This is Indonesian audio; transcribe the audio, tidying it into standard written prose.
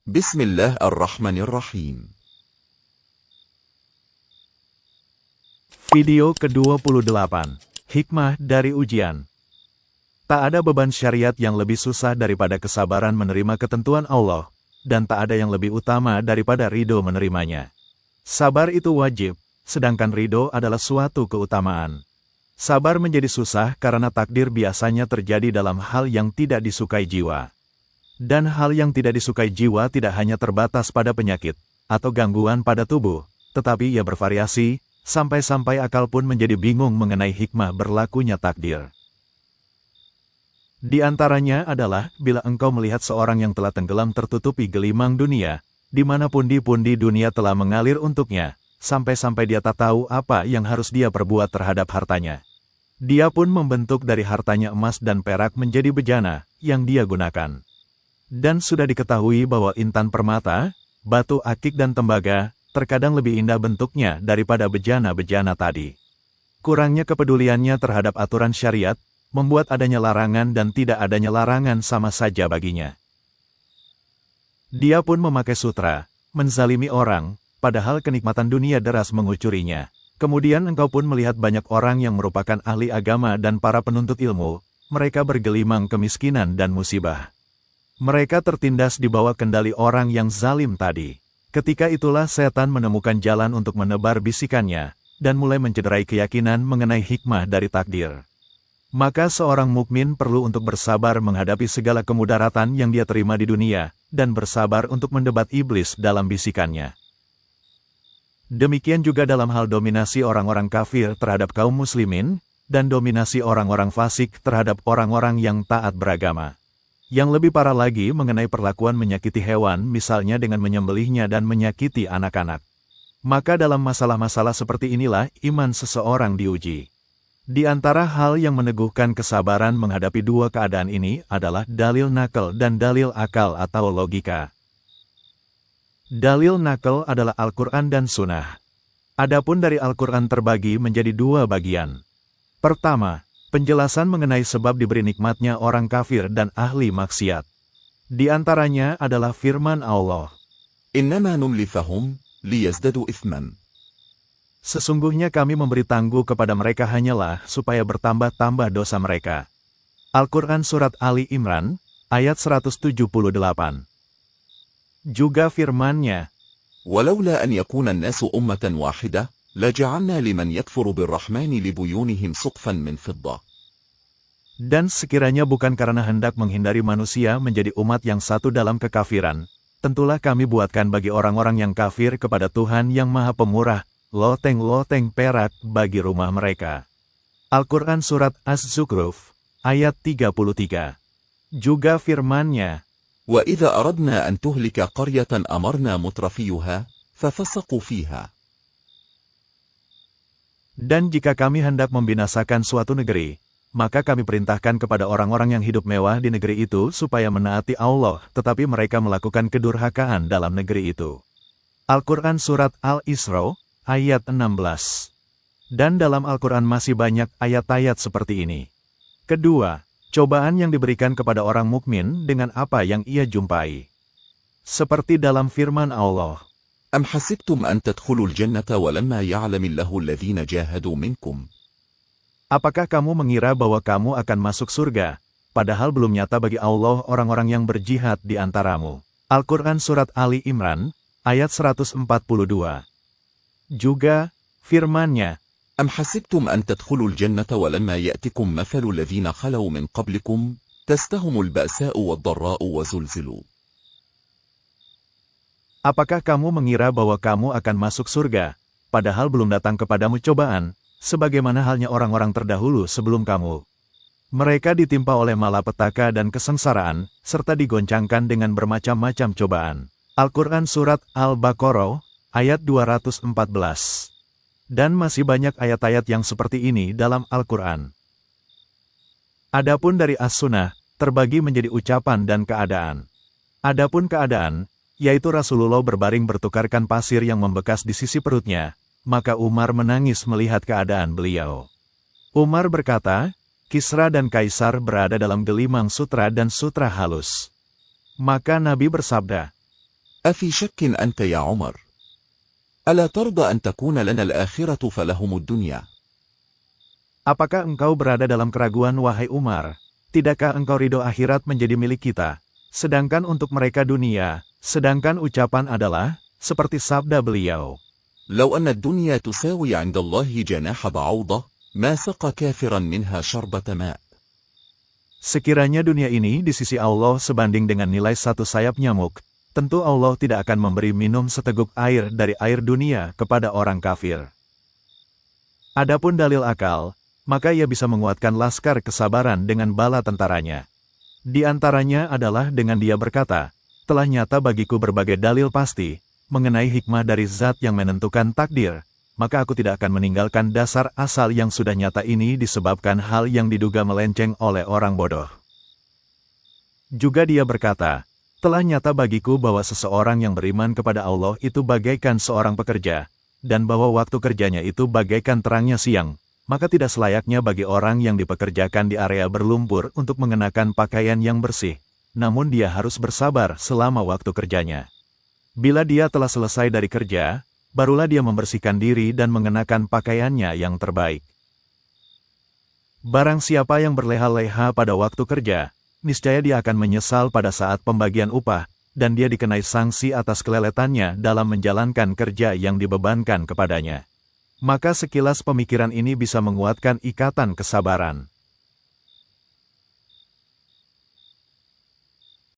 بسم الله الرحمن الرحيم. Video ke-28. Hikmah dari ujian. Tak ada beban syariat yang lebih susah daripada kesabaran menerima ketentuan Allah, dan tak ada yang lebih utama daripada ridho menerimanya. Sabar itu wajib, sedangkan ridho adalah suatu keutamaan. Sabar menjadi susah karena takdir biasanya terjadi dalam hal yang tidak disukai jiwa. Dan hal yang tidak disukai jiwa tidak hanya terbatas pada penyakit atau gangguan pada tubuh, tetapi ia bervariasi, sampai-sampai akal pun menjadi bingung mengenai hikmah berlakunya takdir. Di antaranya adalah bila engkau melihat seorang yang telah tenggelam tertutupi gelimang dunia, di mana pundi-pundi dunia telah mengalir untuknya, sampai-sampai dia tak tahu apa yang harus dia perbuat terhadap hartanya. Dia pun membentuk dari hartanya emas dan perak menjadi bejana yang dia gunakan. Dan sudah diketahui bahwa intan permata, batu akik dan tembaga, terkadang lebih indah bentuknya daripada bejana-bejana tadi. Kurangnya kepeduliannya terhadap aturan syariat, membuat adanya larangan dan tidak adanya larangan sama saja baginya. Dia pun memakai sutra, menzalimi orang, padahal kenikmatan dunia deras mengucurinya. Kemudian engkau pun melihat banyak orang yang merupakan ahli agama dan para penuntut ilmu, mereka bergelimang kemiskinan dan musibah. Mereka tertindas di bawah kendali orang yang zalim tadi. Ketika itulah setan menemukan jalan untuk menebar bisikannya, dan mulai mencederai keyakinan mengenai hikmah dari takdir. Maka seorang mukmin perlu untuk bersabar menghadapi segala kemudaratan yang dia terima di dunia, dan bersabar untuk mendebat iblis dalam bisikannya. Demikian juga dalam hal dominasi orang-orang kafir terhadap kaum muslimin, dan dominasi orang-orang fasik terhadap orang-orang yang taat beragama. Yang lebih parah lagi mengenai perlakuan menyakiti hewan, misalnya dengan menyembelihnya dan menyakiti anak-anak. Maka dalam masalah-masalah seperti inilah iman seseorang diuji. Di antara hal yang meneguhkan kesabaran menghadapi dua keadaan ini adalah dalil nakal dan dalil akal atau logika. Dalil nakal adalah Al-Quran dan Sunnah. Adapun dari Al-Quran terbagi menjadi dua bagian. Pertama, penjelasan mengenai sebab diberi nikmatnya orang kafir dan ahli maksiat. Di antaranya adalah firman Allah. إنما نملي فهم ليزدادوا إثما. Sesungguhnya kami memberi tangguh kepada mereka hanyalah supaya bertambah-tambah dosa mereka. Al-Quran Surat Ali Imran, ayat 178. Juga firman-Nya, ولولا أن يكون الناس أمة واحدة لجعلنا لمن يكفر بالرحمن لبيونهم سقفا من فضة. Dan sekiranya bukan karena hendak menghindari manusia menjadi umat yang satu dalam kekafiran, tentulah kami buatkan bagi orang-orang yang kafir kepada Tuhan yang Maha Pemurah, loteng-loteng perak bagi rumah mereka. Al-Quran Surat Az-Zukhruf, ayat 33. Juga firman-Nya, وإذا أردنا أن تهلك قرية أمرنا مترفيها ففسقوا فيها. Dan jika kami hendak membinasakan suatu negeri, maka kami perintahkan kepada orang-orang yang hidup mewah di negeri itu supaya menaati Allah, tetapi mereka melakukan kedurhakaan dalam negeri itu. Al-Quran Surat Al-Isra, ayat 16. Dan dalam Al-Quran masih banyak ayat-ayat seperti ini. Kedua, cobaan yang diberikan kepada orang mukmin dengan apa yang ia jumpai. Seperti dalam firman Allah, أم حسبتم أن تدخلوا الجنة ولما يعلم الله الذين جاهدوا منكم. apakah kamu mengira bahwa kamu akan masuk surga, padahal belum nyata bagi Allah orang-orang yang berjihad di antaramu. Al-Quran Surat Ali Imran, ayat 142. Juga, firman-Nya, أم حسبتم أن تدخلوا الجنة ولما يأتكم مثل الذين خلوا من قبلكم تستهم البأساء والضراء وزلزلوا. apakah kamu mengira bahwa kamu akan masuk surga, padahal belum datang kepadamu cobaan, sebagaimana halnya orang-orang terdahulu sebelum kamu. Mereka ditimpa oleh malapetaka dan kesengsaraan, serta digoncangkan dengan bermacam-macam cobaan. Al-Quran Surat Al-Baqarah, ayat 214. Dan masih banyak ayat-ayat yang seperti ini dalam Al-Quran. Adapun dari As-Sunnah, terbagi menjadi ucapan dan keadaan. Adapun keadaan, yaitu Rasulullah berbaring bertukarkan pasir yang membekas di sisi perutnya, maka Umar menangis melihat keadaan beliau. Umar berkata, Kisra dan Kaisar berada dalam gelimang sutra dan sutra halus. Maka Nabi bersabda, أفي شك أنت يا عمر؟ ألا ترضى أن تكون لنا الآخرة فلهم الدنيا؟ Apakah engkau berada dalam keraguan, wahai Umar? Tidakkah engkau ridho akhirat menjadi milik kita, sedangkan untuk mereka dunia? Sedangkan ucapan adalah, seperti sabda beliau, لو أن الدنيا تساوي عند الله جناح بعوضة ما سقى كافرا منها شربة ماء. sekiranya dunia ini di sisi Allah sebanding dengan nilai satu sayap nyamuk, tentu Allah tidak akan memberi minum seteguk air dari air dunia kepada orang kafir. Adapun dalil akal, maka ia bisa menguatkan laskar kesabaran dengan bala tentaranya. Di antaranya adalah dengan dia berkata, telah nyata bagiku berbagai dalil pasti, mengenai hikmah dari zat yang menentukan takdir, maka aku tidak akan meninggalkan dasar asal yang sudah nyata ini disebabkan hal yang diduga melenceng oleh orang bodoh. Juga dia berkata, telah nyata bagiku bahwa seseorang yang beriman kepada Allah itu bagaikan seorang pekerja, dan bahwa waktu kerjanya itu bagaikan terangnya siang, maka tidak selayaknya bagi orang yang dipekerjakan di area berlumpur untuk mengenakan pakaian yang bersih, namun dia harus bersabar selama waktu kerjanya. Bila dia telah selesai dari kerja, barulah dia membersihkan diri dan mengenakan pakaiannya yang terbaik. Barang siapa yang berleha-leha pada waktu kerja, niscaya dia akan menyesal pada saat pembagian upah, dan dia dikenai sanksi atas keleletannya dalam menjalankan kerja yang dibebankan kepadanya. Maka sekilas pemikiran ini bisa menguatkan ikatan kesabaran.